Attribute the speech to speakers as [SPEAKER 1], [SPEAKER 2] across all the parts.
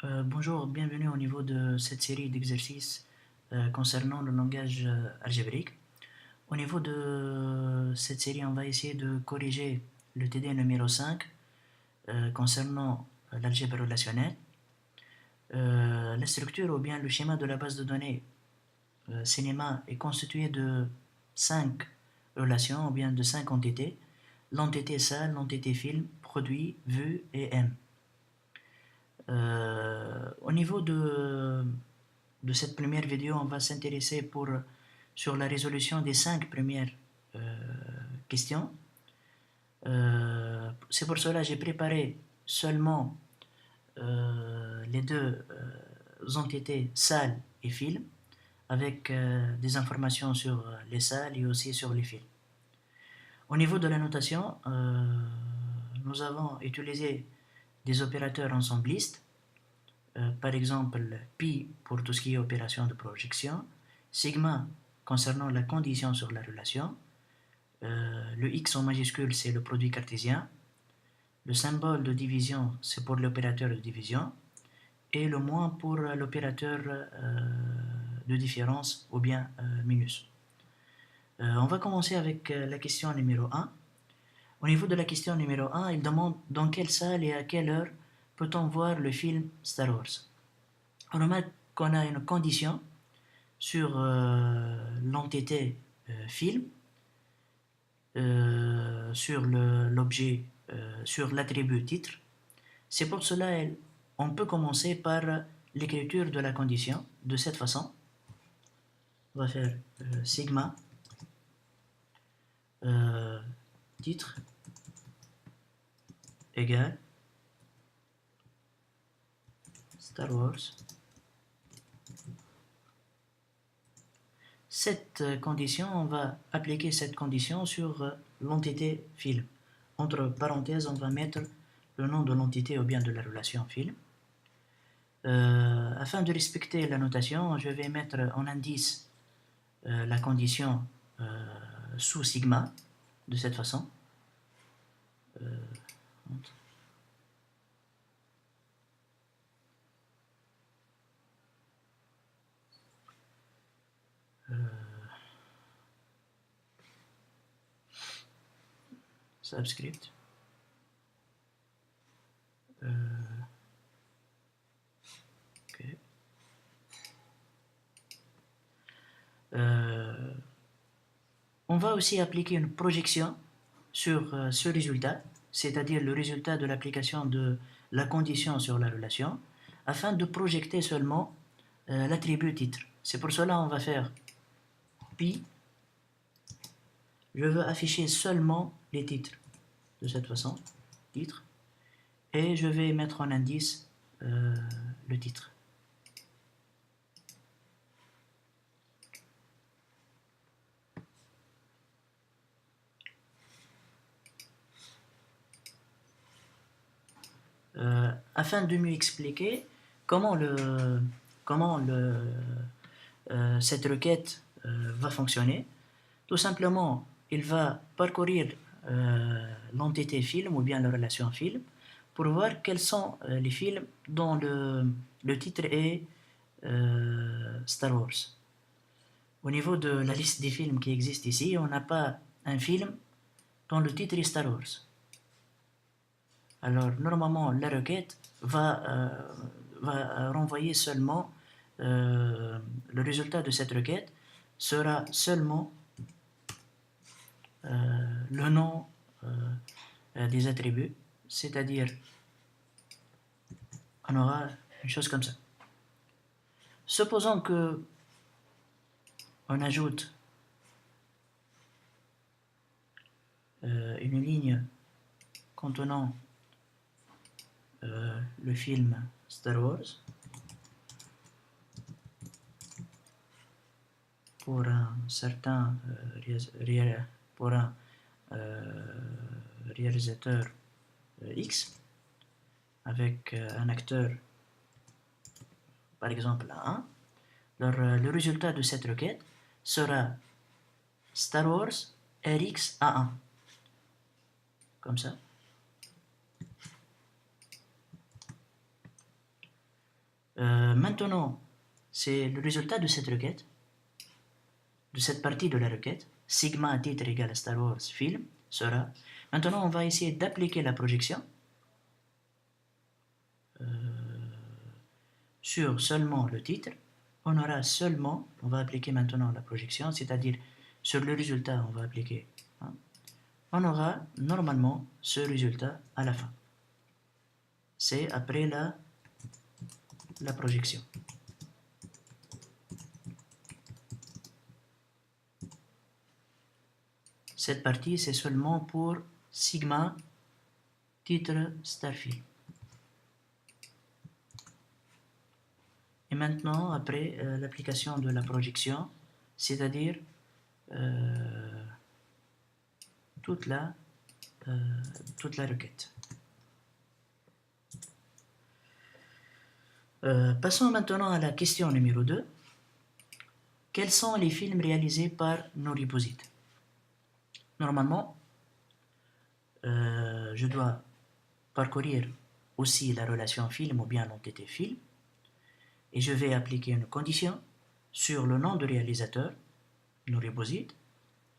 [SPEAKER 1] Bonjour, bienvenue au niveau de cette série d'exercices concernant le langage algébrique. Au niveau de cette série, on va essayer de corriger le TD numéro 5 concernant l'algèbre relationnelle. La structure ou bien le schéma de la base de données cinéma est constitué de 5 relations ou bien de 5 entités. L'entité salle, l'entité film, produit, vue et M. Au niveau de cette première vidéo, on va s'intéresser sur la résolution des 5 premières questions. C'est pour cela que j'ai préparé seulement les deux entités salles et films avec des informations sur les salles et aussi sur les films. Au niveau de la notation, nous avons utilisé des opérateurs ensemblistes. Par exemple, pi pour tout ce qui est opération de projection, sigma concernant la condition sur la relation, le x en majuscule c'est le produit cartésien, le symbole de division c'est pour l'opérateur de division, et le moins pour l'opérateur de différence ou bien minus. On va commencer avec la question numéro 1. Au niveau de la question numéro 1, il demande dans quelle salle et à quelle heure peut-on voir le film Star Wars. On remarque qu'on a une condition sur l'entité film, sur l'objet, sur l'attribut titre. C'est pour cela on peut commencer par l'écriture de la condition de cette façon. On va faire sigma titre égale Star Wars. Cette condition, on va appliquer cette condition sur l'entité film. Entre parenthèses, on va mettre le nom de l'entité ou bien de la relation film. Afin de respecter la notation, je vais mettre en indice la condition sous sigma, de cette façon. Subscript. Okay. On va aussi appliquer une projection sur ce résultat, c'est-à-dire le résultat de l'application de la condition sur la relation, afin de projeter seulement l'attribut titre. C'est pour cela qu'on va faire pi. Je veux afficher seulement les titres de cette façon, titre, et je vais mettre en indice le titre. Afin de mieux expliquer comment cette requête va fonctionner, tout simplement, il va parcourir l'entité film ou bien la relation film pour voir quels sont les films dont le titre est Star Wars. Au niveau de la liste des films qui existent ici, on n'a pas un film dont le titre est Star Wars. Alors, normalement, la requête va renvoyer seulement le résultat de cette requête sera seulement le nom des attributs, c'est-à-dire on aura une chose comme ça. Supposons que on ajoute une ligne contenant le film Star Wars pour un certain réalisateur X avec un acteur par exemple A1. Alors, le résultat de cette requête sera Star Wars RX A1 comme ça. Maintenant, c'est le résultat de cette requête, de cette partie de la requête. Sigma titre égale Star Wars film sera. Maintenant, on va essayer d'appliquer la projection sur seulement le titre. On aura seulement, on va appliquer maintenant la projection, c'est-à-dire sur le résultat, on va appliquer. On aura normalement ce résultat à la fin. C'est après la projection. Cette partie, c'est seulement pour Sigma titre Starfield. Et maintenant, après l'application de la projection, c'est-à-dire toute la requête. Passons maintenant à la question numéro 2. Quels sont les films réalisés par Noriposite? Normalement, je dois parcourir aussi la relation film ou bien l'entité film et je vais appliquer une condition sur le nom de réalisateur, Noriposite,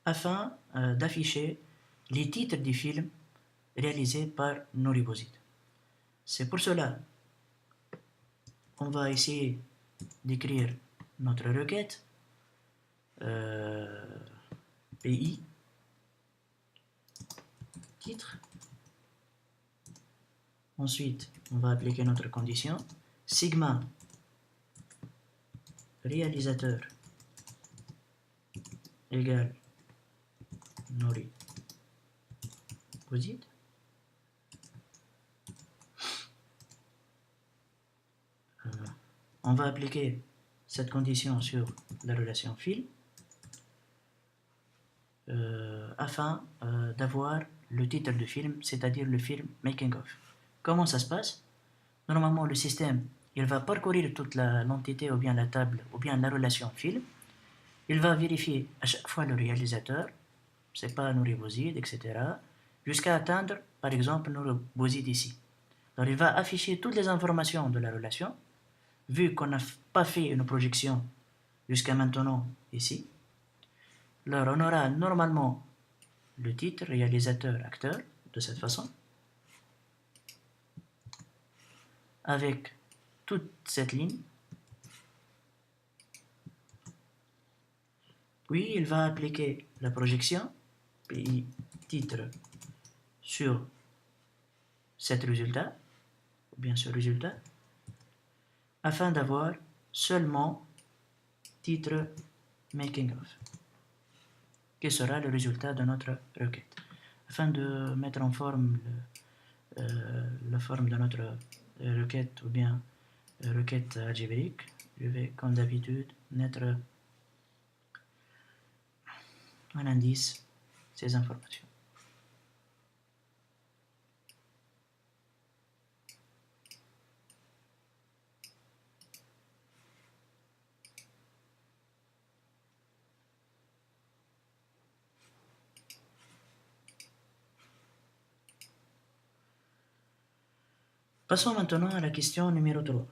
[SPEAKER 1] afin d'afficher les titres des films réalisés par Noriposite. C'est pour cela qu'on va essayer d'écrire notre requête PI titre. Ensuite, on va appliquer notre condition sigma réalisateur égale Noriposite. On va appliquer cette condition sur la relation film afin d'avoir le titre du film, c'est-à-dire le film Making of. Comment ça se passe? Normalement, le système, il va parcourir toute l'entité ou bien la table ou bien la relation film. Il va vérifier à chaque fois le réalisateur, c'est pas Noriposite, etc. jusqu'à atteindre, par exemple, Noriposite ici. Alors, il va afficher toutes les informations de la relation, vu qu'on n'a pas fait une projection jusqu'à maintenant ici. Alors, on aura normalement le titre, réalisateur, acteur, de cette façon, avec toute cette ligne. Puis, il va appliquer la projection, PI titre, sur cet résultat, ou bien ce résultat, afin d'avoir seulement titre making of, qui sera le résultat de notre requête. Afin de mettre en forme la forme de notre requête ou bien requête algébrique, je vais comme d'habitude mettre un indice, ces informations. Passons maintenant à la question numéro 3.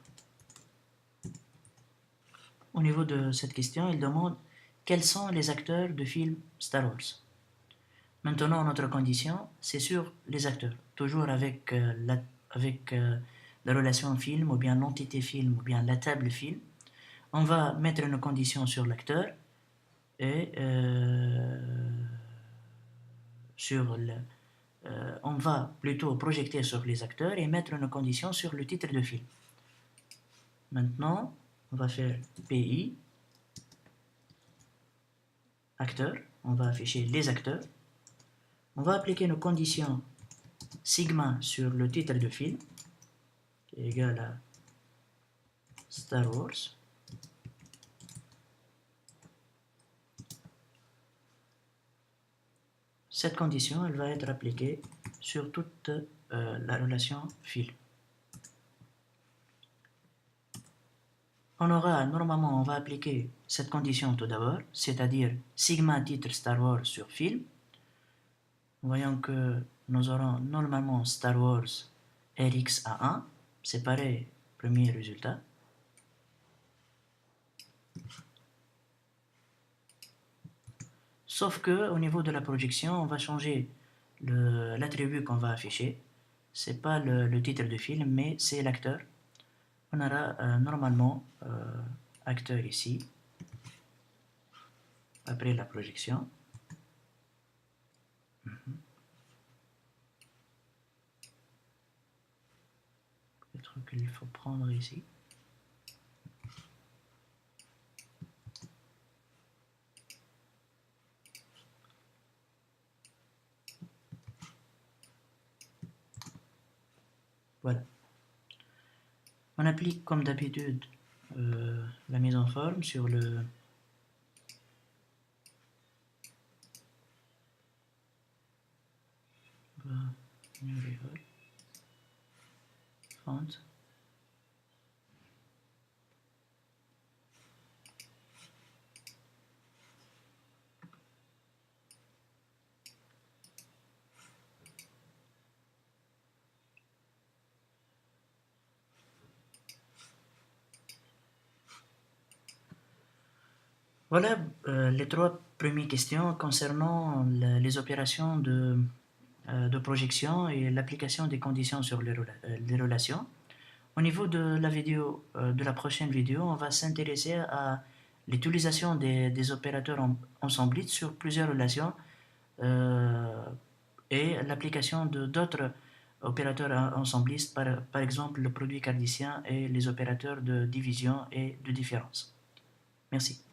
[SPEAKER 1] Au niveau de cette question, il demande quels sont les acteurs de film Star Wars. Maintenant, notre condition, c'est sur les acteurs, toujours avec la relation film, ou bien l'entité film, ou bien la table film. On va mettre une condition sur l'acteur et on va plutôt projeter sur les acteurs et mettre une condition sur le titre de film. Maintenant, on va faire PI, acteur, on va afficher les acteurs. On va appliquer une condition sigma sur le titre de film, qui est égal à Star Wars. Cette condition, elle va être appliquée sur toute la relation film. Normalement, on va appliquer cette condition tout d'abord, c'est-à-dire sigma titre Star Wars sur film. Voyons que nous aurons normalement Star Wars RX à 1, c'est pareil, premier résultat. Sauf que au niveau de la projection, on va changer l'attribut qu'on va afficher. C'est pas le titre du film, mais c'est l'acteur. On aura normalement acteur ici, après la projection. Peut-être qu'il faut prendre ici. Voilà. On applique comme d'habitude la mise en forme sur le font. Voilà les trois premières questions concernant les opérations de projection et l'application des conditions sur les relations. Au niveau de la vidéo, de la prochaine vidéo, on va s'intéresser à l'utilisation des opérateurs ensemblistes sur plusieurs relations euh, et l'application de d'autres opérateurs ensemblistes, par exemple le produit cartésien et les opérateurs de division et de différence. Merci.